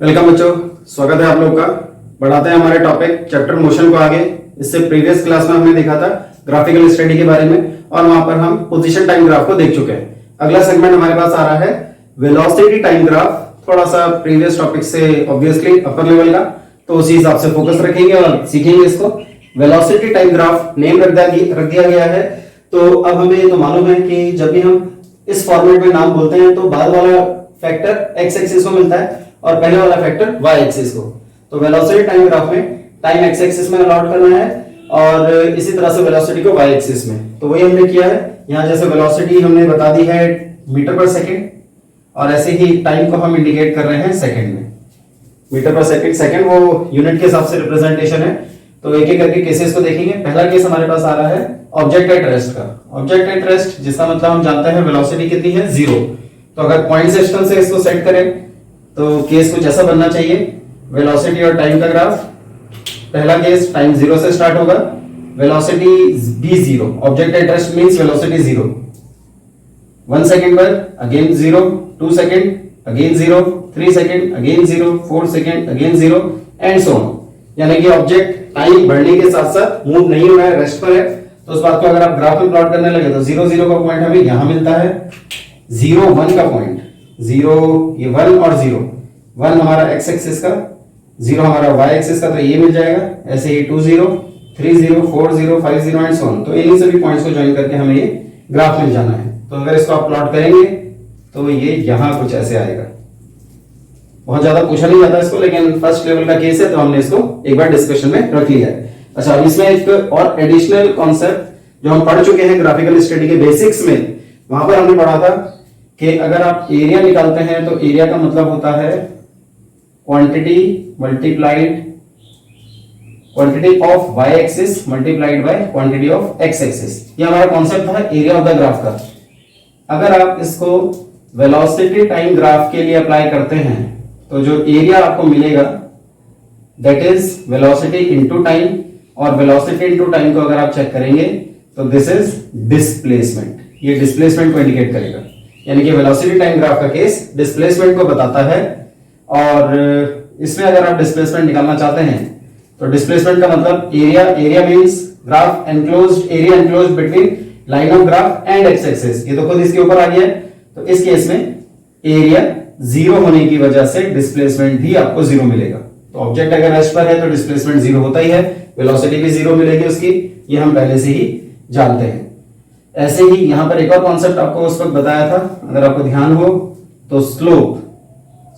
Welcome बच्चों, स्वागत है आप लोग का। बढ़ाते हैं हमारे टॉपिक चैप्टर मोशन को आगे। इससे प्रीवियस क्लास में हमने देखा था ग्राफिकल स्टडी के बारे में और वहां पर हम पोजीशन टाइम ग्राफ को देख चुके हैं। अगला सेगमेंट हमारे पास आ रहा है वेलोसिटी टाइम ग्राफ, थोड़ा सा प्रीवियस टॉपिक से ऑब्वियसली अपर लेवल का, तो उसी हिसाब से फोकस रखेंगे और सीखेंगे इसको। वेलोसिटी टाइम ग्राफ नेम रख दिया गया है। तो अब हमें ये तो मालूम है कि जब भी हम इस फॉर्मेट में नाम बोलते हैं तो बाद वाला फैक्टर एक्स एक्सिस को मिलता है और पहले वाला फैक्टर वाई एक्सिस को। तो वेलोसिटी टाइम ग्राफ में टाइम एक्स एक्सिस में अलॉट करना है और इसी तरह से वेलोसिटी को वाई एक्सिस में। तो वही हमने किया है। यहाँ जैसे वेलोसिटी हमने बता दी है मीटर पर सेकंड और ऐसे ही टाइम को हम इंडिकेट कर रहे हैं सेकंड में। मीटर पर सेकंड, सेकंड वो यूनिट के हिसाब से रिप्रेजेंटेशन है। तो एक एक करके केसेस को देखेंगे। पहला केस हमारे पास आ रहा है ऑब्जेक्ट एट रेस्ट का। ऑब्जेक्ट एट रेस्ट जिसका मतलब हम जानते हैं वेलोसिटी कितनी है, 0। तो अगर पॉइंट सिस्टम से इसको सेट करें तो केस कुछ ऐसा बनना चाहिए। वेलोसिटी और टाइम का ग्राफ। पहला केस टाइम 0 से स्टार्ट होगा, वेलोसिटी भी 0। Object at rest means velocity 0। 1 second पर again 0, 2 second again 0, 3 second again 0, 4 second again 0 and so on. यानी कि ऑब्जेक्ट टाइम बढ़ने के साथ साथ मूव नहीं हो रहा है, रेस्ट पर है। तो उस बात को अगर आप ग्राफ में प्लॉट करने लगे तो 0 0 का पॉइंट हमें यहां मिलता है, 0 1 का पॉइंट, 0 ये 1 और 0, 1 हमारा एक्स एक्सिस का, 0 हमारा वाई एक्सिस का, तो ये मिल जाएगा। ऐसे ही 2 0, 3 0, 4 0, 5 0 एंड सो ऑन। तो इन्हीं सभी पॉइंट्स को ज्वाइन करके हमें ये ग्राफ मिल जाना है। तो अगर इसको आप प्लॉट करेंगे तो ये यहां कुछ ऐसे आएगा। बहुत ज्यादा पूछा नहीं जाता इसको, लेकिन फर्स्ट लेवल का केस है तो हमने इसको एक बार डिस्कशन में रख लिया है। अच्छा, अब इसमें एक और एडिशनल कॉन्सेप्ट जो हम पढ़ चुके हैं ग्राफिकल स्टडी के बेसिक्स में, वहां पर हमने पढ़ा था कि अगर आप एरिया निकालते हैं तो एरिया का मतलब होता है quantity multiplied quantity of y axis multiplied by quantity of x axis. ये हमारा कॉन्सेप्ट था एरिया ऑफ द ग्राफ का। अगर आप इसको वेलोसिटी टाइम ग्राफ के लिए अप्लाई करते हैं तो जो एरिया आपको मिलेगा that is velocity into time, और वेलोसिटी इनटू टाइम को अगर आप चेक करेंगे तो दिस इज डिस्प्लेसमेंट। ये डिस्प्लेसमेंट को इंडिकेट करेगा। यानी कि वेलोसिटी टाइम ग्राफ का केस डिस्प्लेसमेंट को बताता है। और इसमें अगर आप डिस्प्लेसमेंट निकालना चाहते हैं तो डिस्प्लेसमेंट का मतलब area means graph enclosed, area enclosed between line of graph and x axis. ये तो खुद इसके ऊपर आ गया है। तो इस केस में एरिया 0 होने की वजह से डिस्प्लेसमेंट भी आपको 0 मिलेगा। तो ऑब्जेक्ट अगर रेस्ट पर है तो डिस्प्लेसमेंट 0 होता ही है, वेलोसिटी भी 0 मिलेगी उसकी, ये हम पहले से ही जानते हैं। ऐसे ही यहां पर एक और कॉन्सेप्ट आपको उस वक्त बताया था, अगर आपको ध्यान हो तो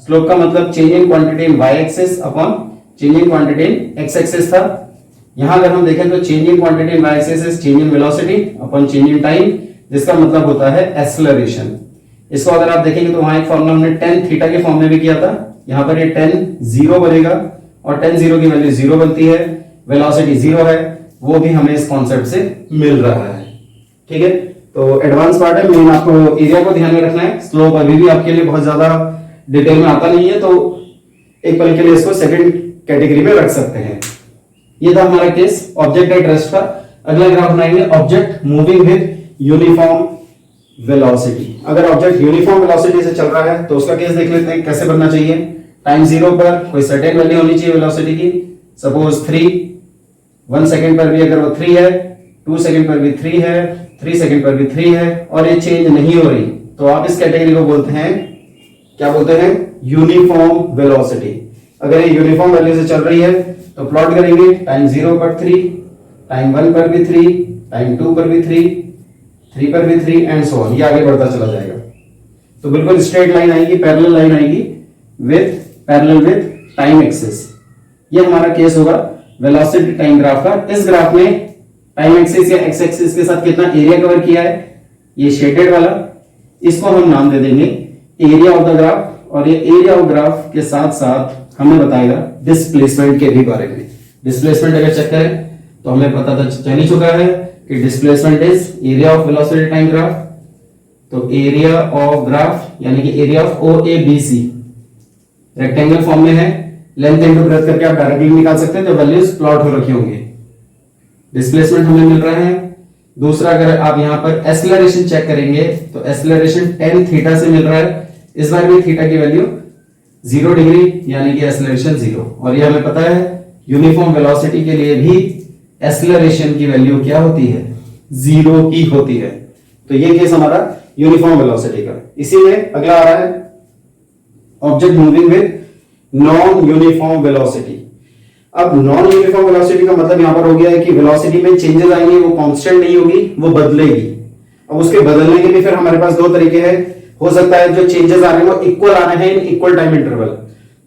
स्लोप का मतलब change in quantity in y axis upon change in quantity in x axis था। यहां अगर हम देखें तो change in quantity in y axis is change in velocity upon change in time, जिसका मतलब होता है एक्सेलरेशन। इसको अगर आप देखेंगे तो वहां एक फॉर्मूला हमने tan थीटा के फॉर्म में भी किया था। यहां पर ये tan 0 बनेगा और tan 0 की वैल्यू 0 बनती है, वेलोसिटी 0 है, वो भी हमें इस कॉन्सेप्ट से मिल रहा है। ठीक है, तो एडवांस पार्ट है, मेन आपको एरिया को ध्यान में रखना है। स्लोप अभी भी आपके लिए बहुत ज्यादा डिटेल में आता नहीं है, तो एक पल के लिए इसको सेकंड कैटेगरी में रख सकते हैं। ये था हमारा केस ऑब्जेक्ट एट रेस्ट का। अगला ग्राफ बनाएंगे object moving with uniform velocity. अगर ऑब्जेक्ट यूनिफॉर्म वेलोसिटी से चल रहा है तो उसका केस देख लेते हैं कैसे बनना चाहिए। टाइम 0 पर कोई सर्टेन वैल्यू होनी चाहिए वेलोसिटी की, सपोज 3। 1 सेकंड पर भी अगर वो 3 है, 2 सेकंड पर भी 3 है, 3 सेकंड पर भी 3 है और ये चेंज नहीं हो रही, तो आप इस कैटेगरी को बोलते हैं, क्या बोलते हैं, यूनिफॉर्म वेलोसिटी। अगर ये यूनिफॉर्म वैल्यू से चल रही है तो प्लॉट करेंगे टाइम 0 पर 3, टाइम 1 पर भी 3, टाइम 2 पर भी 3 पर भी 3 एंड सो ऑन। ये आगे बढ़ता चला जाएगा। तो बिल्कुल स्ट्रेट लाइन आएगी, पैरेलल लाइन आएगी पैरेलल विद टाइम एक्सिस। ये हमारा केस होगा वेलोसिटी टाइम ग्राफ का। इस ग्राफ में टाइम एक्सिस या एक्स एक्सिस के साथ कितना एरिया कवर किया है, ये शेडेड वाला, इसको हम नाम दे देंगे एरिया ऑफ द ग्राफ। और ये एरिया ऑफ ग्राफ के साथ साथ हमें बताएगा डिस्प्लेसमेंट के भी बारे में। डिस्प्लेसमेंट अगर चेक करें तो हमें पता चल ही चुका है कि displacement is area of velocity time graph. तो एरिया ऑफ ग्राफ यानी कि area of OABC rectangle form में है, लेंथ इनटू ब्रेड्थ करके आप डायरेक्टली निकाल सकते हैं, तो वैल्यूज प्लॉट हो रखी होंगी। डिस्प्लेसमेंट हमें मिल रहा है। दूसरा, अगर आप यहां पर एक्सेलरेशन चेक करेंगे तो एक्सेलरेशन tan थीटा से मिल रहा है। इस बार भी थीटा की वैल्यू 0 डिग्री यानी कि एक्सेलरेशन 0। और ये हमें पता है यूनिफॉर्म वेलोसिटी के लिए भी एक्सेलरेशन की वैल्यू क्या होती है, 0 की होती है। तो ये केस हमारा यूनिफॉर्म वेलोसिटी का। इसी में अगला आ रहा है object moving with non uniform velocity. अब नॉन यूनिफॉर्म वेलोसिटी का मतलब यहां पर हो गया है कि वेलोसिटी में चेंजेस आएंगे, वो कांस्टेंट नहीं होगी, वो बदलेगी। अब उसके बदलने के लिए फिर हमारे पास दो तरीके हैं। हो सकता है जो चेंजेस आ रहे हैं वो इक्वल आ रहे हैं इन इक्वल टाइम इंटरवल।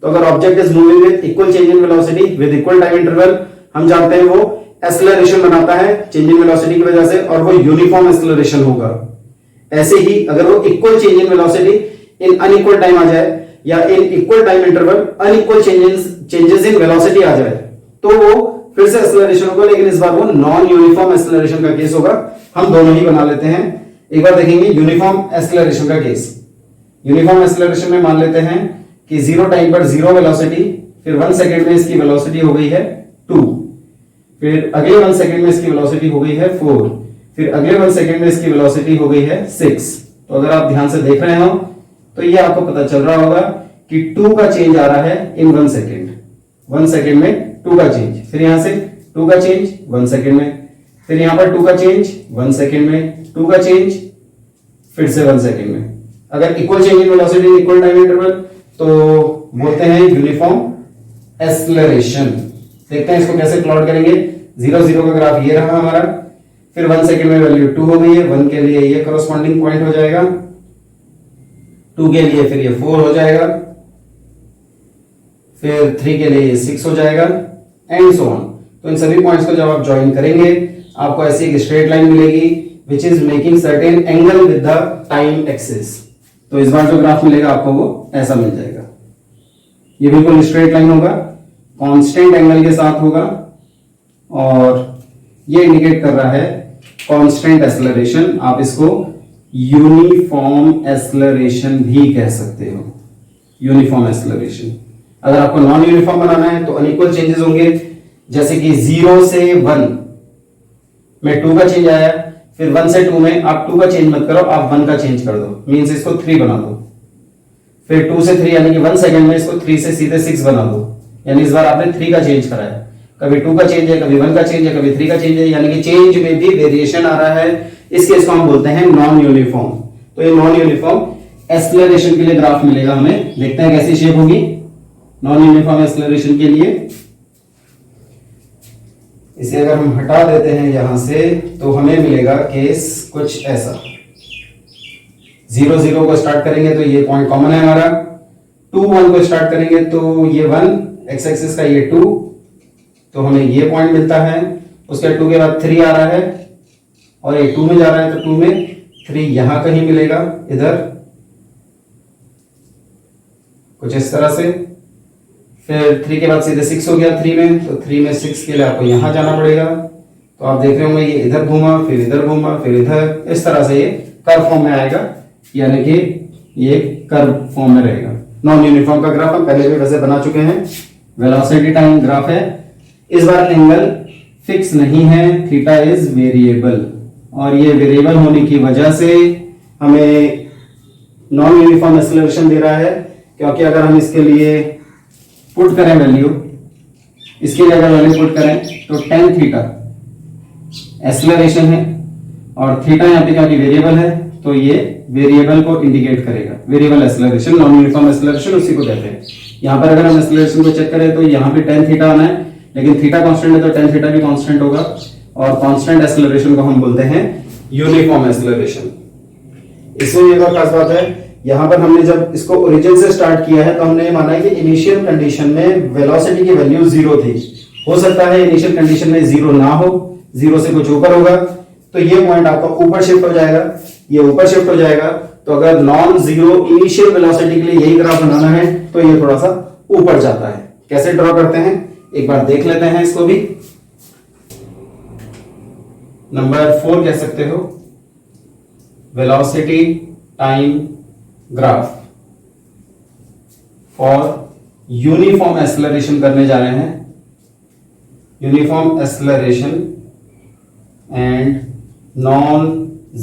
तो अगर object is moving with equal change in velocity with equal time interval, हम जानते हैं वो एक्सेलरेशन बनाता है चेंज इन वेलोसिटी की वजह से, और वो यूनिफॉर्म एक्सेलरेशन होगा। ऐसे ही अगर वो equal change in velocity in unequal time आ जाए, या in equal time interval unequal changes in velocity आ जाए, तो वो फिर से एक्सेलरेशन होगा, लेकिन इस बार वो नॉन यूनिफॉर्म एक्सेलरेशन का केस होगा। हम दोनों ही बना लेते हैं। एक बार देखेंगे यूनिफॉर्म एक्सेलरेशन का केस। यूनिफॉर्म एक्सेलरेशन में मान लेते हैं कि 0 टाइम पर 0 वेलोसिटी, फिर 1 सेकंड में इसकी वेलोसिटी हो गई है 2, फिर अगले 1 सेकंड में इसकी वेलोसिटी हो गई है 4, फिर अगले 1 सेकंड में इसकी वेलोसिटी हो गई है 6। तो अगर आप ध्यान से देख रहे हो तो ये आपको पता चल रहा होगा कि 2 का चेंज आ रहा है इन 1 सेकंड। 1 सेकंड में 2 का चेंज, फिर यहां से 2 का चेंज 1 सेकंड में, फिर यहां पर 2 का चेंज 1 सेकंड में, 2 का चेंज फिर से 1 सेकंड में। अगर equal change in velocity equal time interval तो बोलते हैं यूनिफॉर्म एक्सेलरेशन। देखते हैं इसको कैसे प्लॉट करेंगे। 0 0 का ग्राफ ये रहा हमारा, फिर 1 सेकंड में वैल्यू 2 हो गई है, 1 के लिए ये कॉरस्पॉन्डिंग पॉइंट हो जाएगा, 2 के लिए फिर ये 4 हो जाएगा, फिर 3 के लिए ये 6 हो जाएगा, एंड सो ऑन। तो इन सभी पॉइंट्स को जब आप ज्वाइन करेंगे आपको ऐसी एक स्ट्रेट लाइन मिलेगी which is making certain angle with the time axis. तो इस बार जो ग्राफ मिलेगा आपको वो ऐसा मिल जाएगा। ये बिल्कुल स्ट्रेट लाइन होगा, कांस्टेंट एंगल के साथ होगा, और ये इंडिकेट कर रहा है कांस्टेंट एक्सेलरेशन। आप इसको यूनिफॉर्म एक्सेलरेशन भी कह सकते हो, यूनिफॉर्म एक्सेलरेशन। अगर आपको नॉन यूनिफॉर्म बनाना है तो अनइक्वल चेंजेस होंगे, जैसे कि 0 से 1 में 2 का चेंज आया, फिर 1 से 2 में आप 2 का चेंज मत करो, आप 1 का चेंज कर दो, मींस इसको 3 बना दो। फिर 2 से 3 यानी कि 1 सेकंड में इसको 3 से सीधे 6 बना दो, यानी इस बार आपने 3 का चेंज कराया। कभी 2 का चेंज है, कभी 1 का चेंज है, कभी 3 का चेंज है, यानी कि चेंज में भी वेरिएशन आ रहा है। इस केस को हम बोलते हैं नॉन यूनिफॉर्म। तो ये नॉन यूनिफॉर्म एक्सेलरेशन के लिए ग्राफ मिलेगा हमें। देखते हैं कैसी शेप होगी नॉन यूनिफॉर्म एक्सेलरेशन के लिए। इसे अगर हम हटा देते हैं यहां से तो हमें मिलेगा केस कुछ ऐसा। 0 0 को स्टार्ट करेंगे तो ये पॉइंट कॉमन है हमारा, 2 1 को स्टार्ट करेंगे तो ये 1, एक्स एक्सिस का ये 2, तो हमें ये पॉइंट मिलता है। उसके 2 के बाद 3 आ रहा है और ये 2 में जा रहा है, तो 2 में 3 यहां कहीं मिलेगा, इधर कुछ इस तरह से। फिर 3 के बाद सीधे 6 हो गया 3 में, तो 3 में 6 के लिए आपको यहां जाना पड़ेगा। तो आप देख रहे होंगे ये इधर घूमा, फिर इधर घूमा, फिर इधर, इस तरह से ये कर्व फॉर्म में आएगा, यानी कि ये कर्व फॉर्म में रहेगा। नॉन यूनिफॉर्म का ग्राफ हम पहले भी वैसे बना चुके हैं। वेलोसिटी टाइम ग्राफ है। इस बार एंगल फिक्स नहीं है, थीटा इज वेरिएबल, और ये वेरिएबल होने की वजह से हमें नॉन यूनिफॉर्म एक्सेलरेशन दे रहा है, क्योंकि अगर हम इसके लिए पुट करें वैल्यू, इसके लिए अगर वैल्यू पुट करें तो tan थीटा एक्सेलरेशन है, और थीटा यहाँ पे क्योंकि वेरिएबल है तो ये वेरिएबल को इंडिकेट करेगा। Variable acceleration, non uniform acceleration उसी को कहते हैं। यहाँ पर अगर हम एक्सेलरेशन को चेक करें तो यहाँ पे tan थीटा आना है, लेकिन थीटा कांस्टेंट है तो tan थीटा भी कांस्टेंट होगा, और कांस्टेंट एक्सेलरेशन को हम बोलते हैं यूनिफॉर्म एक्सेलरेशन। इसमें एक और खास बात है, यहां पर हमने जब इसको ओरिजिन से स्टार्ट किया है तो हमने माना है कि इनिशियल कंडीशन में वेलोसिटी की वैल्यू 0 थी। हो सकता है इनिशियल कंडीशन में 0 ना हो, 0 से कुछ ऊपर होगा, तो ये पॉइंट आपका ऊपर शिफ्ट हो जाएगा, ये ऊपर शिफ्ट हो जाएगा। तो अगर नॉन जीरो इनिशियल वेलोसिटी के लिए यही ग्राफ बनाना है तो ये थोड़ा सा ऊपर जाता है। कैसे ड्रॉ करते हैं एक बार देख लेते हैं इसको भी। नंबर 4 कह सकते हो, velocity time graph for uniform acceleration करने जा रहे हैं। Uniform acceleration and non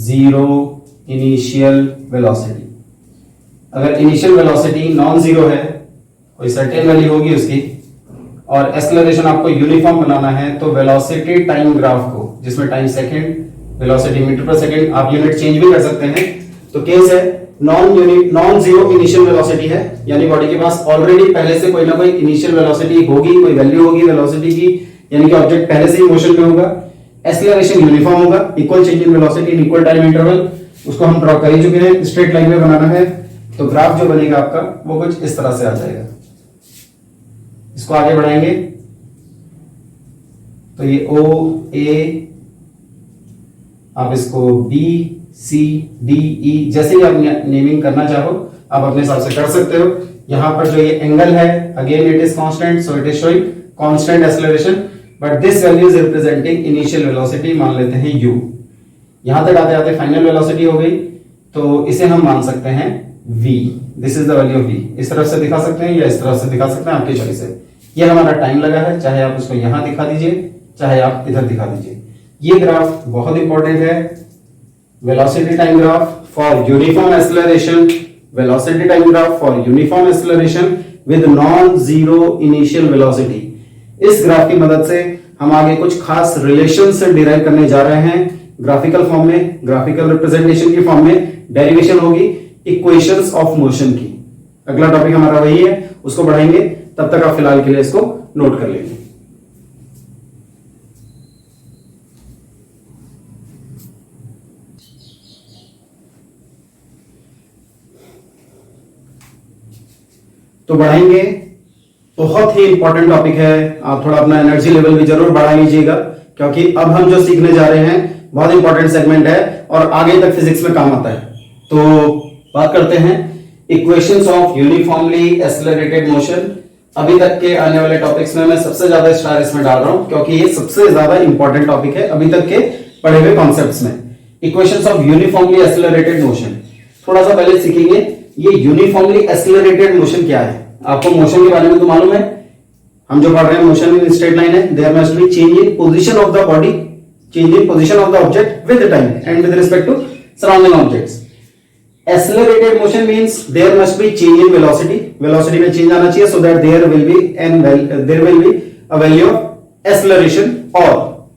zero initial velocity. अगर इनिशियल वेलोसिटी नॉन जीरो है कोई सर्टेन वैल्यू होगी उसकी, और एक्सेलरेशन आपको यूनिफॉर्म बनाना है, तो वेलोसिटी टाइम ग्राफ को, जिसमें टाइम सेकंड, वेलोसिटी मीटर पर सेकंड, आप यूनिट चेंज भी कर सकते हैं। तो केस है नॉन जीरो इनिशियल वेलोसिटी है, यानी बॉडी के पास ऑलरेडी पहले से कोई ना कोई इनिशियल वेलोसिटी होगी, कोई वैल्यू होगी वेलोसिटी की, यानी कि ऑब्जेक्ट पहले से ही मोशन में होगा। एक्सेलरेशन यूनिफॉर्म होगा, equal change in velocity in equal time interval, उसको हम ड्रॉ कर ही चुके हैं, स्ट्रेट लाइन में बनाना है। तो ग्राफ जो बनेगा आपका वो कुछ इस तरह से आ जाएगा। इसको आगे बढ़ाएंगे तो ये ओ ए, आप इसको बी सी डी ई, जैसे ही आप नेमिंग करना चाहो आप अपने हिसाब से कर सकते हो। यहां पर जो ये एंगल है, again it is constant, so it is showing constant acceleration, but this value is representing initial velocity, मान लेते हैं u। यहां तक आते आते फाइनल वेलोसिटी हो गई, तो इसे हम मान सकते हैं v, this is the value of v। इस तरफ से दिखा सकते हैं या इस तरफ से दिखा सकते हैं, आपकी चॉइस है। ये हमारा टाइम लगा है, चाहे आप उसको यहां दिखा दीजिए, चाहे आप इधर दिखा दीजिए। ये ग्राफ बहुत इंपॉर्टेंट है, velocity time graph for uniform acceleration, velocity time graph for uniform acceleration with non zero initial velocity. इस ग्राफ की मदद से हम आगे कुछ खास रिलेशंस डिराइव करने जा रहे हैं, ग्राफिकल फॉर्म में, ग्राफिकल रिप्रेजेंटेशन की फॉर्म में डेरिवेशन होगी इक्वेशंस ऑफ मोशन की। अगला टॉपिक हमारा वही है, उसको बढ़ाएंगे, तब तक आप फिलहाल के लिए इसको नोट कर लेंगे। तो बढ़ाएंगे, बहुत ही इंपॉर्टेंट टॉपिक है, आप थोड़ा अपना एनर्जी लेवल भी जरूर बढ़ा लीजिएगा, क्योंकि अब हम जो सीखने जा रहे हैं बहुत इंपॉर्टेंट सेगमेंट है और आगे तक फिजिक्स में काम आता है। तो बात करते हैं equations of uniformly accelerated motion. अभी तक के आने वाले टॉपिक्स में मैं सबसे ज्यादा स्टार इसमें डाल रहा हूं, क्योंकि ये सबसे ज्यादा इंपॉर्टेंट टॉपिक है अभी तक के पढ़े हुए कॉन्सेप्ट्स में। Equations of uniformly accelerated motion थोड़ा सा पहले सीखेंगे। ये यूनिफॉर्मली एक्सेलरेटेड मोशन क्या है? आपको मोशन के बारे में तो मालूम है, हम जो पढ़ रहे हैं मोशन इन स्ट्रेट लाइन है, there must be change in position of the body, change in position of the object with time and with respect to surrounding objects. Accelerated motion means there must be change in velocity, velocity में change आना चाहिए, so that there will be a value of acceleration. और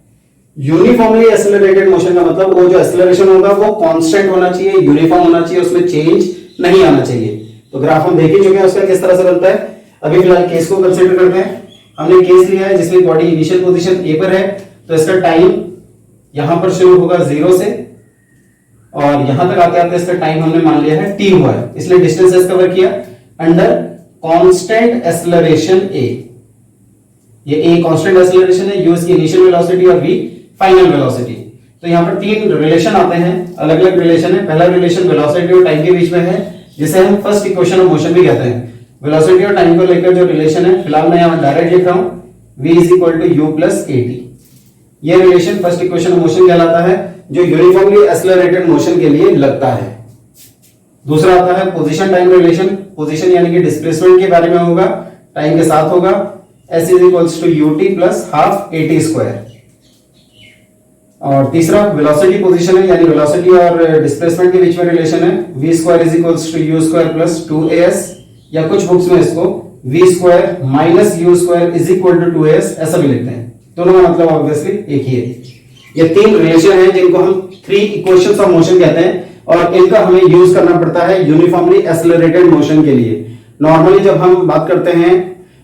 uniformly accelerated motion का मतलब वो जो acceleration होगा वो कांस्टेंट होना चाहिए, यूनिफॉर्म होना चाहिए, उसमें चेंज नहीं आना चाहिए। तो ग्राफ हम देख ही चुके हैं उसका किस तरह से बनता है। अभी फिलहाल केस को कंसीडर करते हैं। हमने केस लिया है जिसमें बॉडी इनिशियल पोजीशन ए पर है, तो इसका टाइम यहां पर शुरू होगा 0 से और यहां तक आते आते इसका टाइम हमने मान लिया है t हुआ है, इसलिए डिस्टेंस एस कवर किया अंडर कांस्टेंट एक्सेलरेशन a। ये a कांस्टेंट एक्सेलरेशन है, u इसकी इनिशियल वेलोसिटी और v फाइनल वेलोसिटी। तो यहां पर तीन रिलेशन आते हैं, अलग अलग रिलेशन है। पहला रिलेशन वेलोसिटी और टाइम के बीच में है, जिसे हम फर्स्ट इक्वेशन ऑफ मोशन भी कहते हैं। वेलोसिटी और टाइम को लेकर जो रिलेशन है, फिलहाल मैं यहां डायरेक्ट लिख रहा हूं, v is equal to u plus at। ये relation first equation of motion कहलाता है, जो यूनिफॉर्मली एक्सेलरेटेड मोशन के लिए लगता है। दूसरा आता है पोजीशन टाइम रिलेशन। पोजीशन यानी कि डिस्प्लेसमेंट के बारे में होगा, टाइम के साथ होगा, s is equals to ut plus half at square. और तीसरा वेलोसिटी पोजीशन है, यानी वेलोसिटी और डिस्प्लेसमेंट के बीच में रिलेशन है, v square is equals to u square plus 2as, या कुछ बुक्स में इसको v square minus u square is equal to 2as ऐसा भी लिखते हैं। दोनों का मतलब ऑब्वियसली एक ही है। ये तीन रिलेशन है जिनको हम थ्री इक्वेशंस ऑफ मोशन कहते हैं, और इनका हमें यूज करना पड़ता है यूनिफॉर्मली एक्सेलरेटेड मोशन के लिए। नॉर्मली जब हम बात करते हैं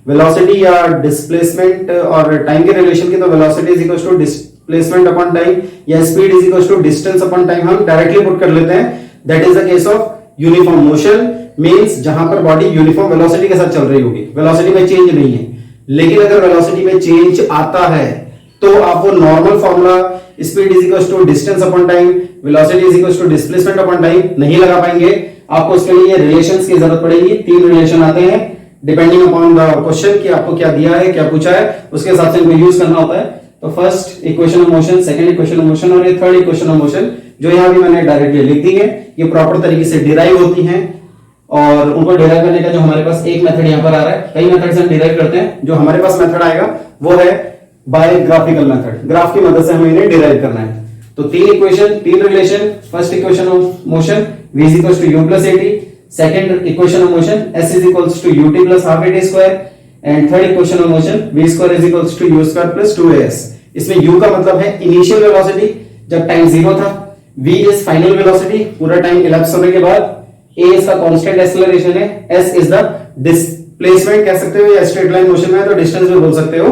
वेलोसिटी या डिस्प्लेसमेंट और टाइम के रिलेशन की, तो velocity is equal to displacement upon time या speed is equal to distance upon time हम डायरेक्टली पुट कर लेते हैं। That is the case of uniform motion, means जहां पर बॉडी यूनिफॉर्म वेलोसिटी के साथ चल रही होगी, वेलोसिटी में चेंज नहीं है। लेकिन अगर वेलोसिटी में चेंज आता है तो आप वो normal formula speed is equal to distance upon time, velocity is equal to displacement upon time नहीं लगा पाएंगे। आपको उसके लिए रिलेशंस की जरूरत पड़ेगी। तीन रिलेशन आते हैं डिपेंडिंग अपॉन द क्वेश्चन कि आपको क्या दिया है, क्या पूछा है, उसके हिसाब से इनको यूज करना होता है। तो first equation of motion, second equation of motion और ये थर्ड इक्वेशन ऑफ मोशन, जो यहां भी मैंने डायरेक्टली लिख दी है, ये प्रॉपर तरीके से डिराइव होती हैं। और उनको डिराइव करने का जो हमारे पास एक मेथड यहां पर आ रहा है, कई मेथड से हम डिराइव करते हैं, जो हमारे पास मेथड आएगा वो है बाय ग्राफिकल मेथड। ग्राफ की मदद से हमें इन्हें डिराइव करना है। तो तीन इक्वेशन, तीन relation. First equation of motion v is equal to u plus at, second equation of motion s is equals to ut plus half at square and third equation of motion v square is equals to u square plus 2as। इसमें u का मतलब है initial velocity जब time 0 था, v is final velocity पूरा time elapse होने के बाद, a इसका कांस्टेंट एक्सीलरेशन है, s इज द डिस्प्लेसमेंट कह सकते हो या स्ट्रेट लाइन मोशन में है तो डिस्टेंस भी बोल सकते हो,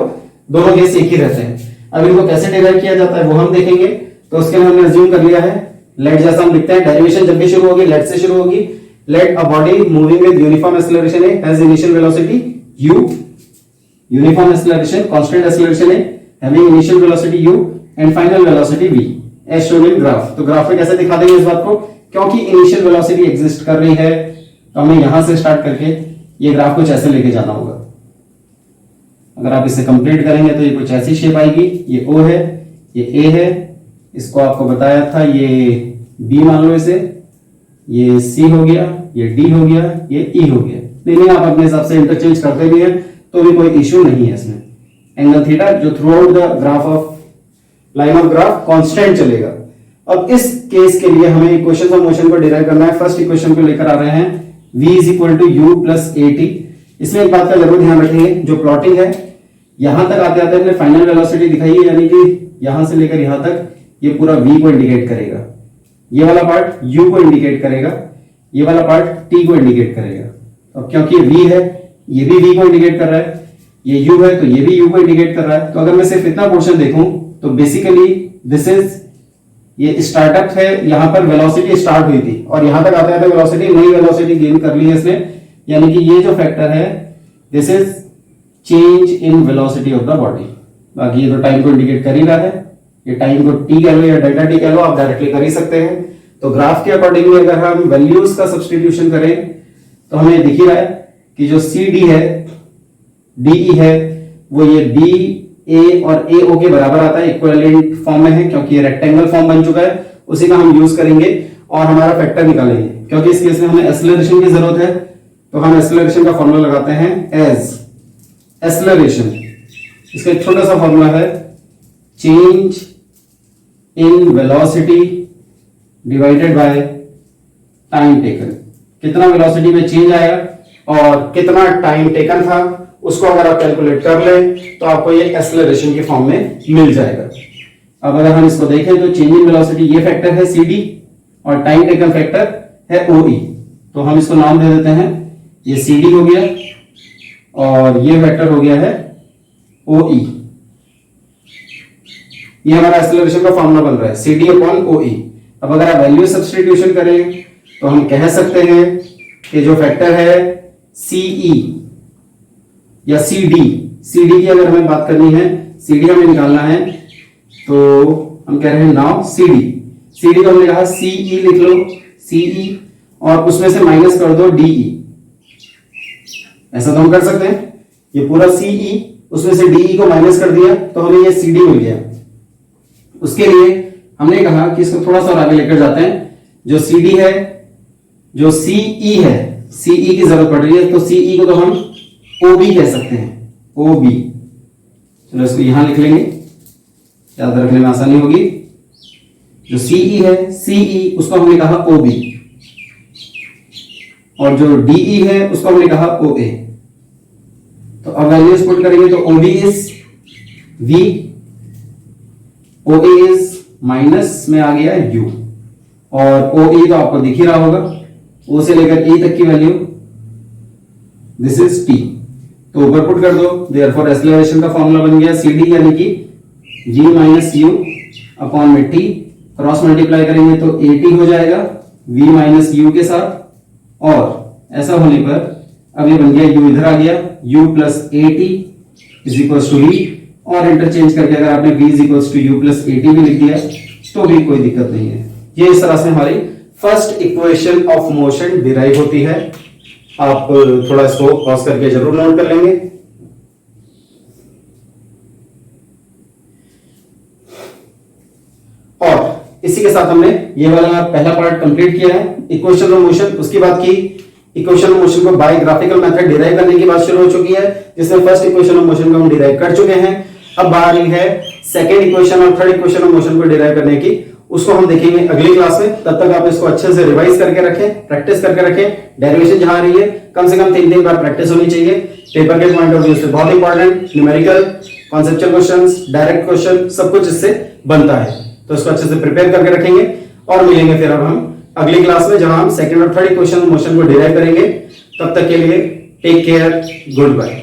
दोनों केस एक ही रहते हैं। अब इनको कैसे डिराइव किया जाता है वो हम देखेंगे। तो उसके लिए हमने अज्यूम कर लिया है लेट, जैसा हम लिखते हैं डेरिवेशन जब भी शुरू होगी लेट से शुरू होगी। Let a body moving with uniform acceleration has initial velocity u, uniform acceleration constant acceleration है having initial velocity u and final velocity v as shown in graph. तो ग्राफ में कैसे दिखा देंगे इस बात को, क्योंकि इनिशियल वेलोसिटी एग्जिस्ट कर रही है तो हमें यहां से स्टार्ट करके ये ग्राफ कुछ ऐसे लेके जाना होगा। अगर आप इसे कंप्लीट करेंगे तो ये कुछ ऐसी शेप आएगी, ये O है, ये A है, इसको आपको बताया था ये B मान लो इसे, ये C हो गया, ये D हो गया, ये E हो गया। नहीं आप अपने हिसाब से इंटरचेंज करते भी हैं तो भी कोई इश्यू नहीं है इसमें। एंगल थीटा जो through out the graph of line of graph constant चलेगा। अब इस केस के लिए हमें इक्वेशन ऑफ मोशन को डिराइव करना है। फर्स्ट इक्वेशन को लेकर आ रहे हैं v is equal to u plus at। इसमें एक बात का जरूर ध्यान रखेंगे, जो प्लॉटिंग है यहां तक आते आते हमने फाइनल वेलोसिटी दिखाई है, यानी कि यहां से लेकर यहां तक ये पूरा v को इंडिकेट करेगा, ये वाला पार्ट u को इंडिकेट करेगा, ये वाला पार्ट t को इंडिकेट करेगा। अब क्योंकि v है ये भी v को इंडिकेट कर रहा है, ये u है तो ये भी u को इंडिकेट कर रहा है। तो अगर मैं सिर्फ इतना पोर्शन देखूं तो बेसिकली दिस इज, ये स्टार्टअप है, यहां पर वेलोसिटी स्टार्ट हुई थी और यहां तक आते आते वेलोसिटी नई वेलोसिटी गेन कर ली है इसने, यानी कि ये जो फैक्टर है this is change in velocity of the body. बाकी ये तो टाइम को इंडिकेट कर ही रहा है, ये टाइम को t कह लो या डेल्टा t कह लो, आप डायरेक्टली कर ही सकते हैं। तो ग्राफ के अकॉर्डिंगली अगर हम वैल्यूज का सब्स्टिट्यूशन करें तो हमें दिख ही रहा है कि जो CD है DE है वो ये BA और AO के बराबर आता है, इक्विवेलेंट फॉर्म में है क्योंकि ये रेक्टेंगल फॉर्म बन चुका है, उसी का हम यूज करेंगे और हमारा फैक्टर निकालेंगे। क्योंकि इस केस में हमें एक्सीलरेशन की जरूरत है तो हम एक्सीलरेशन का फॉर्मूला लगाते हैं एज एक्सीलरेशन। इसका एक छोटा सा फॉर्मूला है change in velocity divided by time taken. कितना वेलोसिटी में चेंज आया और कितना टाइम टेकन था उसको अगर आप कैलकुलेट कर लें तो आपको ये एक्सीलरेशन के फॉर्म में मिल जाएगा। अब अगर हम इसको देखें तो चेंज इन वेलोसिटी ये फैक्टर है CD और टाइम टेकन फैक्टर है OE। तो हम इसको नाम दे देते हैं, ये CD हो गया और ये वेक्टर हो गया है OE। ये हमारा एक्सीलरेशन का फॉर्मूला बन रहा है CD अपॉन OE। अब अगर आप वैल्यू सब्स्टिट्यूशन करें तो हम कह सकते हैं कि जो फैक्टर है CE या CD की अगर हमें बात करनी है, CD हमें निकालना है तो हम कह रहे हैं नाउ CD को हमने कहा CE लिख लो, CE और उसमें से माइनस कर दो DE। ऐसा तो हम कर सकते हैं, ये पूरा CE उसमें से DE को माइनस कर दिया तो हमें ये CD मिल गया। उसके लिए हमने कहा कि इसको थोड़ा सा आगे लेकर जाते हैं, जो CD है, जो CE है, CE की जरूरत पड़ रही है तो CE को तो हम OB कह सकते हैं, OB। चलो इसको यहां लिख लेंगे, याद रखने में आसानी होगी। जो CE है, CE उसको हमने कहा OB और जो DE है उसको हमने कहा OA। तो अब वैल्यूज पुट करेंगे तो OB is V, OA is minus में आ गया U और OE तो आपको दिख ही रहा होगा, O से लेकर E तक की वैल्यू दिस इज T। तो ऊपर पुट कर दो, देयरफॉर एक्सीलरेशन का फॉर्मूला बन गया CD यानी कि V माइनस U अपॉन में T, क्रॉस मल्टीप्लाई करेंगे तो AT हो जाएगा V माइनस U के साथ, और ऐसा होने पर अब ये बन गया U इधर आ गया, U plus AT is equal to V, और इंटरचेंज करके अगर आपने V is equal to U plus AT भी लिख दिया तो भी कोई दिक्कत नहीं है। ये इस तरह से हमारी first equation of motion derive होती है। आप थोड़ा इसको पॉज करके जरूर नोट कर लेंगे। और इसी के साथ हमने ये वाला पहला पार्ट कंप्लीट किया है इक्वेशन ऑफ मोशन। उसकी बात की इक्वेशन ऑफ मोशन को बाय ग्राफिकल मेथड डिराइव करने की बात शुरू हो चुकी है, जिसमें फर्स्ट इक्वेशन ऑफ मोशन को हम डिराइव कर चुके हैं। अब बारी है सेकेंड इक्वेशन और थर्ड इक्वेशन ऑफ मोशन को डिराइव करने की, उसको हम देखेंगे अगली क्लास में। तब तक आप इसको अच्छे से रिवाइज करके रखें, प्रैक्टिस करके रखें। डेरिवेशन जहां आ रही है कम से कम 3-3 बार प्रैक्टिस होनी चाहिए। पेपर के पॉइंट ऑफ व्यू से बहुत important, numerical, conceptual questions, direct question, सब कुछ इससे बनता है। तो इसको अच्छे से प्रिपेयर करके रखेंगे और मिलेंगे फिर अब हम अगली क्लास में, जहां हम सेकंड और थर्ड इक्वेशन मोशन को डिराइव करेंगे। तब तक के लिए टेक केयर, गुड बाय।